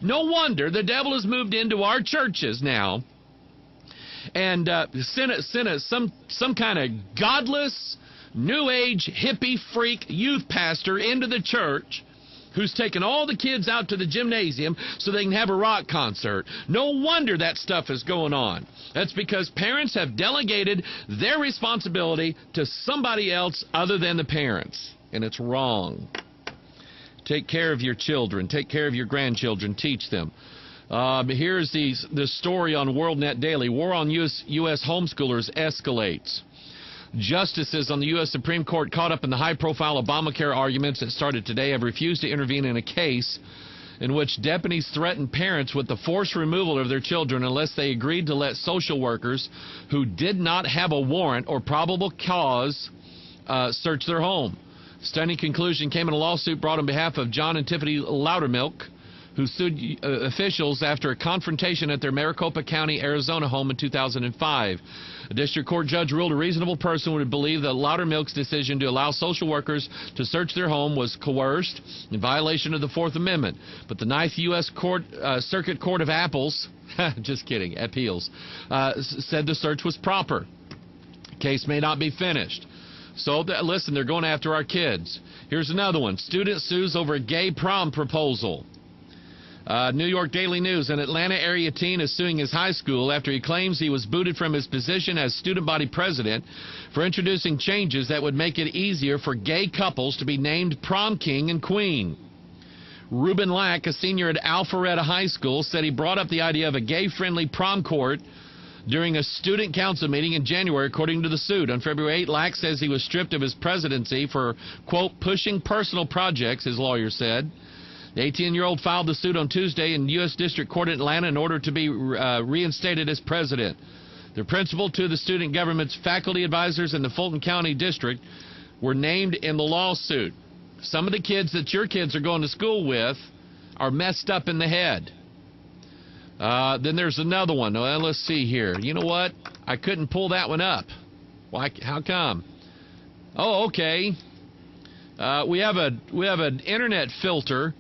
No wonder the devil has moved into our churches now and sent some kind of godless, New Age, hippie, freak youth pastor into the church who's taken all the kids out to the gymnasium so they can have a rock concert. No wonder that stuff is going on. That's because parents have delegated their responsibility to somebody else other than the parents. And it's wrong. Take care of your children. Take care of your grandchildren. Teach them. Here's the story on WorldNet Daily. War on U.S. homeschoolers escalates. Justices on the U.S. Supreme Court, caught up in the high-profile Obamacare arguments that started today, have refused to intervene in a case in which deputies threatened parents with the forced removal of their children unless they agreed to let social workers who did not have a warrant or probable cause search their home. Stunning conclusion came in a lawsuit brought on behalf of John and Tiffany Loudermilk, who sued officials after a confrontation at their Maricopa County, Arizona home in 2005. A district court judge ruled a reasonable person would believe that Loudermilk's decision to allow social workers to search their home was coerced in violation of the Fourth Amendment. But the Ninth U.S. Circuit Court of Appeals, just kidding, appeals, said the search was proper. The case may not be finished. So, listen, they're going after our kids. Here's another one. Student sues over gay prom proposal. New York Daily News, an Atlanta area teen is suing his high school after he claims he was booted from his position as student body president for introducing changes that would make it easier for gay couples to be named prom king and queen. Reuben Lack, a senior at Alpharetta High School, said he brought up the idea of a gay-friendly prom court during a student council meeting in January, according to the suit. On February 8, Lack says he was stripped of his presidency for, quote, pushing personal projects, his lawyer said. The 18-year-old filed the suit on Tuesday in U.S. District Court in Atlanta in order to be reinstated as president. The principal, two of the student government's faculty advisors in the Fulton County District were named in the lawsuit. Some of the kids that your kids are going to school with are messed up in the head. Then there's another one. Well, let's see here. You know what? I couldn't pull that one up. Why? How come? Oh, okay. We have an internet filter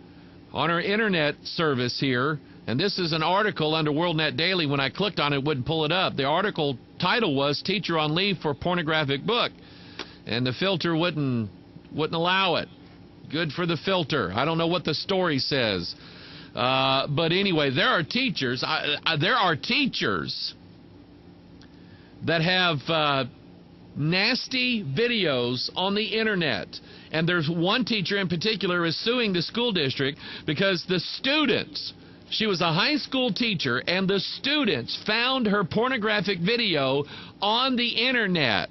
on our internet service here, and this is an article under WorldNet Daily. When I clicked on it, it wouldn't pull it up. The article title was "Teacher on Leave for Pornographic Book," and the filter wouldn't allow it. Good for the filter. I don't know what the story says, but anyway, there are teachers. There are teachers that have nasty videos on the internet. And there's one teacher in particular is suing the school district because the students, she was a high school teacher, and the students found her pornographic video on the internet.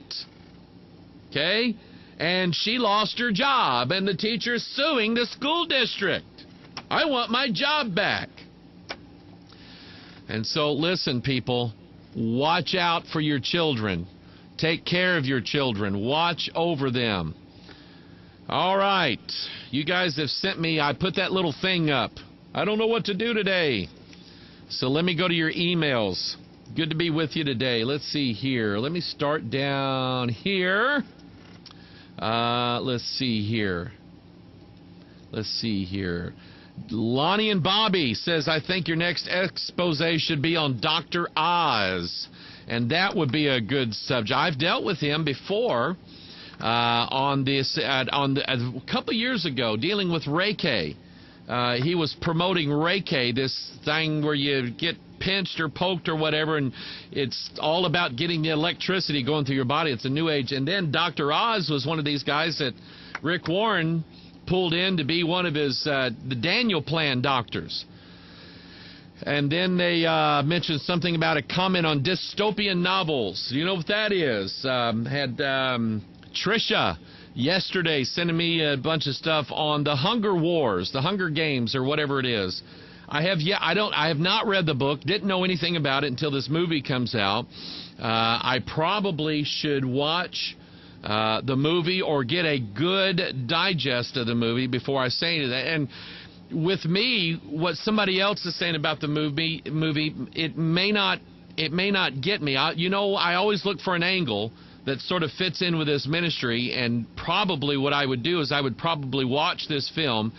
Okay? And she lost her job, and the teacher's suing the school district. I want my job back. And so, listen, people, watch out for your children. Take care of your children. Watch over them. All right. You guys have sent me, I put that little thing up. I don't know what to do today. So let me go to your emails. Good to be with you today. Let's see here. Let me start down here. Let's see here. Lonnie and Bobby says, I think your next expose should be on Dr. Oz. And that would be a good subject. I've dealt with him before on this a couple years ago, dealing with Reiki. He was promoting Reiki, this thing where you get pinched or poked or whatever, and it's all about getting the electricity going through your body. It's a new age. And then Dr. Oz was one of these guys that Rick Warren pulled in to be one of his the Daniel Plan doctors. And then they mentioned something about a comment on dystopian novels. You know what that is? Had Tricia yesterday sending me a bunch of stuff on the Hunger Wars, the Hunger Games, or whatever it is. I have not read the book. Didn't know anything about it until this movie comes out. I probably should watch the movie or get a good digest of the movie before I say anything. And with me, what somebody else is saying about the movie, it may not get me. I always look for an angle that sort of fits in with this ministry, and probably what I would do is I would probably watch this film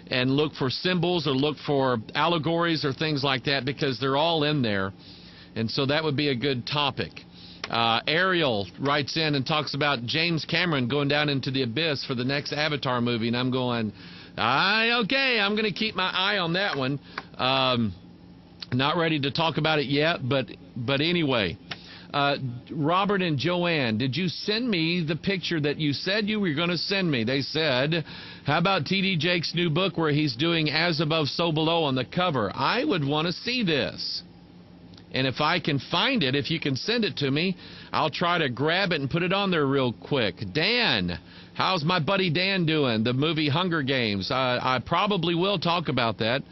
and look for symbols or look for allegories or things like that, because they're all in there. And so that would be a good topic. Ariel writes in and talks about James Cameron going down into the abyss for the next Avatar movie, and I'm going, okay, I'm going to keep my eye on that one. Not ready to talk about it yet, but anyway. Robert and Joanne, did you send me the picture that you said you were going to send me? They said, how about T.D. Jake's new book where he's doing As Above, So Below on the cover? I would want to see this. And if I can find it, if you can send it to me, I'll try to grab it and put it on there real quick. Dan, how's my buddy Dan doing? The movie Hunger Games. I probably will talk about that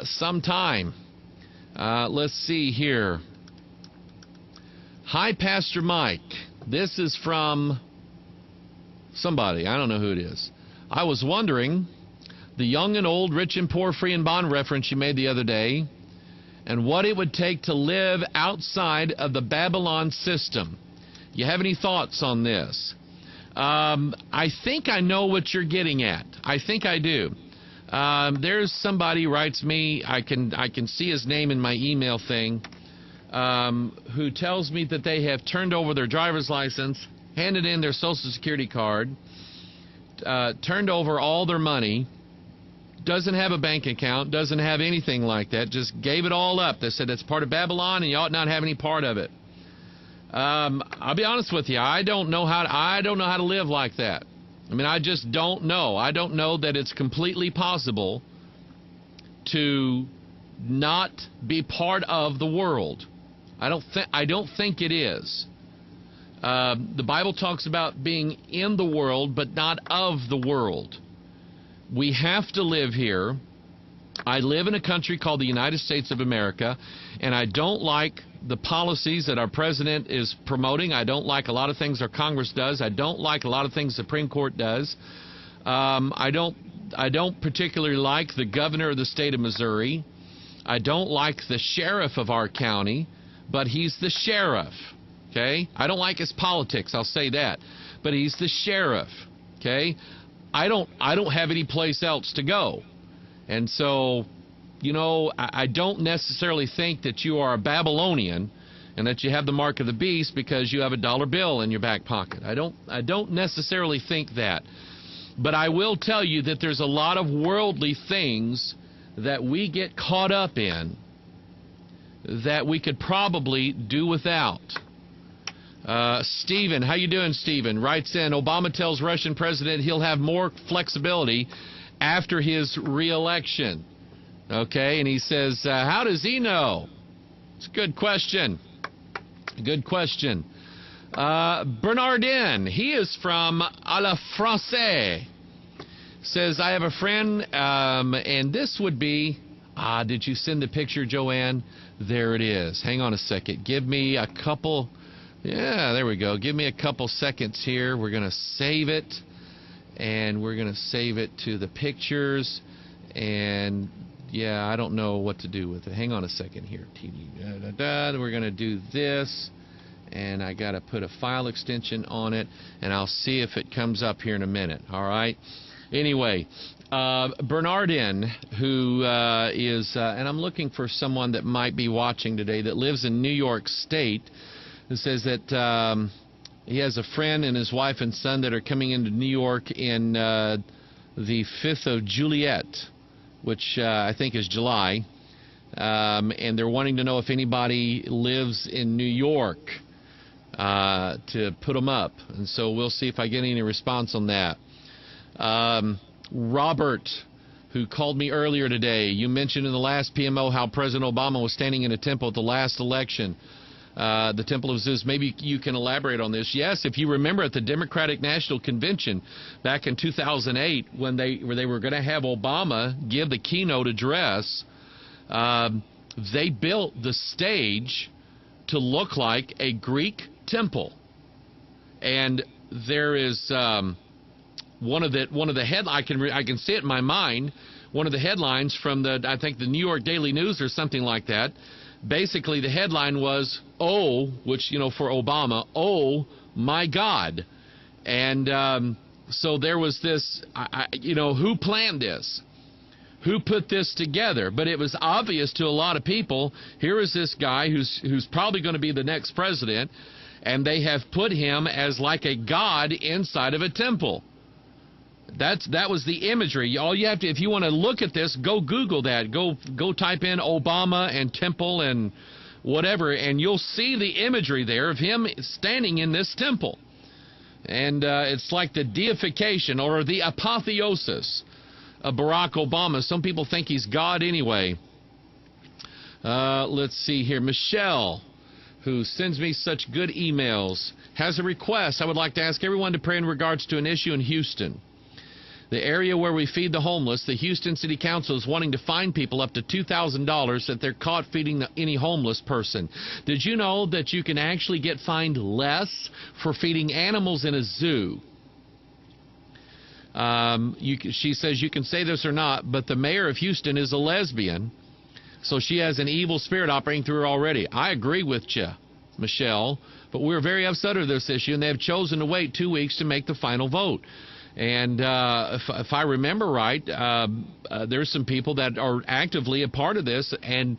sometime. Let's see here. Hi, Pastor Mike. This is from somebody. I don't know who it is. I was wondering, the young and old, rich and poor, free and bond reference you made the other day, and what it would take to live outside of the Babylon system. You have any thoughts on this? I think I know what you're getting at. I think I do. There's somebody writes me, I can see his name in my email thing, who tells me that they have turned over their driver's license, handed in their Social Security card, turned over all their money, doesn't have a bank account, doesn't have anything like that, just gave it all up. They said it's part of Babylon and you ought not have any part of it. I'll be honest with you, I don't know how to live like that. I mean, I just don't know. I don't know that it's completely possible to not be part of the world. I don't think it is. The Bible talks about being in the world, but not of the world. We have to live here. I live in a country called the United States of America, and I don't like the policies that our president is promoting. I don't like a lot of things our Congress does. I don't like a lot of things the Supreme Court does. I don't particularly like the governor of the state of Missouri. I don't like the sheriff of our county, but he's the sheriff. Okay? I don't like his politics, I'll say that. But he's the sheriff. Okay? I don't have any place else to go. And so, you know, I don't necessarily think that you are a Babylonian and that you have the mark of the beast because you have a dollar bill in your back pocket. I don't necessarily think that. But I will tell you that there's a lot of worldly things that we get caught up in that we could probably do without. Stephen, how you doing, Stephen? Writes in, Obama tells Russian president he'll have more flexibility after his re-election. Okay, and he says, how does he know? It's a good question. Good question. Bernardin, he is from à la Francais. Says, I have a friend, and this would be, did you send the picture, Joanne? There it is. Hang on a second. Give me a couple, yeah, there we go. Give me a couple seconds here. We're going to save it, and we're going to save it to the pictures, and yeah, I don't know what to do with it. Hang on a second here. We're going to do this, and I got to put a file extension on it, and I'll see if it comes up here in a minute. All right. Anyway, Bernardin, who is, and I'm looking for someone that might be watching today that lives in New York State, who says that he has a friend and his wife and son that are coming into New York in the 5th of Juliet, which I think is July, and they're wanting to know if anybody lives in New York to put them up. And so we'll see if I get any response on that. Robert, who called me earlier today, you mentioned in the last PMO how President Obama was standing in a temple at the last election, the Temple of Zeus. Maybe you can elaborate on this. Yes, if you remember at the Democratic National Convention back in 2008 when they were going to have Obama give the keynote address, they built the stage to look like a Greek temple. And there is one of the head I can see it in my mind. One of the headlines from I think the New York Daily News or something like that. Basically, the headline was "Oh," which, you know, for Obama, "Oh my God," and so there was this. You know, who planned this? who put this together, but it was obvious to a lot of people. Here is this guy who's probably going to be the next president, and they have put him as like a god inside of a temple. That was the imagery. All you have to, if you want to look at this, go Google that. Go type in Obama and temple and whatever, and you'll see the imagery there of him standing in this temple. And it's like the deification or the apotheosis of Barack Obama. Some people think he's God anyway. Let's see here. Michelle, who sends me such good emails, has a request. I would like to ask everyone to pray in regards to an issue in Houston. The area where we feed the homeless, the Houston City Council is wanting to fine people up to $2,000 if they're caught feeding any homeless person. Did you know that you can actually get fined less for feeding animals in a zoo? She says you can say this or not, but the mayor of Houston is a lesbian, so she has an evil spirit operating through her already. I agree with you, Michelle, but we're very upset over this issue, and they have chosen to wait 2 weeks to make the final vote. And if I remember right, there's some people that are actively a part of this, and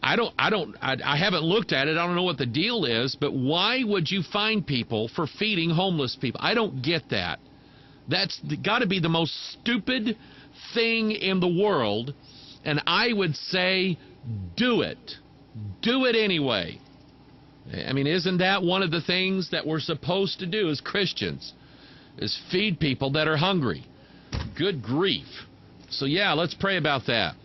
I haven't looked at it. I don't know what the deal is, but why would you fine people for feeding homeless people? I don't get that. That's got to be the most stupid thing in the world, and I would say do it. Do it anyway. I mean, isn't that one of the things that we're supposed to do as Christians? Is feed people that are hungry. Good grief. So yeah, let's pray about that.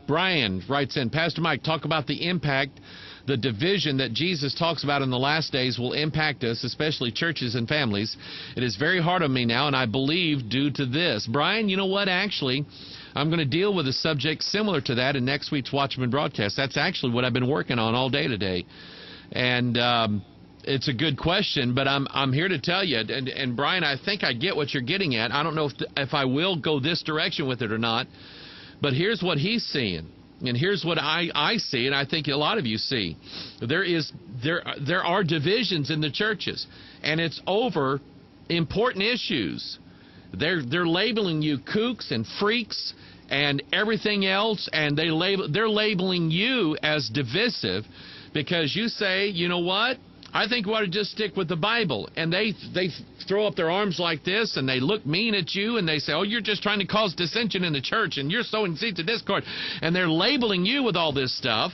Brian writes in, Pastor Mike, talk about the impact, the division that Jesus talks about in the last days will impact us, especially churches and families. It is very hard on me now, and I believe due to this. Brian, you know what? Actually, I'm going to deal with a subject similar to that in next week's Watchman broadcast. That's actually what I've been working on all day today. And it's a good question, but I'm here to tell you, and Brian, I think I get what you're getting at. I don't know if I will go this direction with it or not, but here's what he's seeing, and here's what I see, and I think a lot of you see. There are divisions in the churches, and it's over important issues. They're labeling you kooks and freaks and everything else, and they're labeling you as divisive because you say, you know what? I think we ought to just stick with the Bible. And they throw up their arms like this, and they look mean at you, and they say, oh, you're just trying to cause dissension in the church, and you're sowing seeds of discord. And they're labeling you with all this stuff.